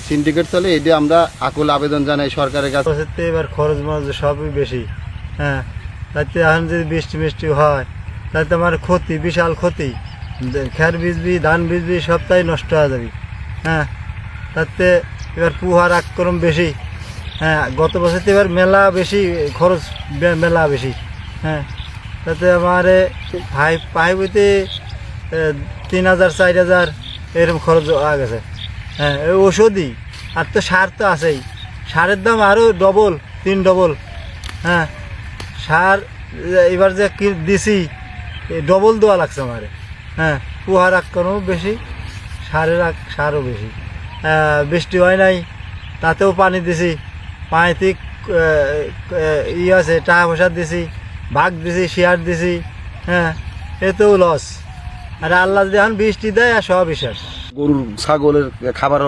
Syndicate চলে, এটা আমরা আকুল আবেদন জানাই সরকারের কাছে। এবার খরচ মরচ সবই বেশি, হ্যাঁ, তাতে এখন যদি বৃষ্টি মিষ্টি হয় তাতে আমার ক্ষতি, বিশাল ক্ষতি। খের বীজবি, ধান বীজবি সবটাই নষ্ট হয়ে যাবে, হ্যাঁ। তাতে এবার পুহার আক্রমণ বেশি, হ্যাঁ। গত বছর এবার মেলা বেশি খরচ, মেলা বেশি, হ্যাঁ। তাতে আমার পাইবতে 3,000 4,000 এরকম খরচ হয়ে গেছে, হ্যাঁ। ওষুধই আর তো সার তো আছেই, সারের দাম আরও ডবল 3 ডবল, হ্যাঁ। সার এবার যে কি দিছি ডবল দেওয়া লাগছে আমার, হ্যাঁ। পুহার আক্রমণও বেশি, সারও বেশি। বৃষ্টি হয় নাই, তাতেও পানি দিছি, পানিতে আছে, টাকা পয়সা দিছি, ভাগ দিছি, শেয়ার দিছি, হ্যাঁ। এতেও লস। আর আল্লাহ যদি এখন বৃষ্টি দেয় আর সব হিসাব। গরুর ছাগলের খাবার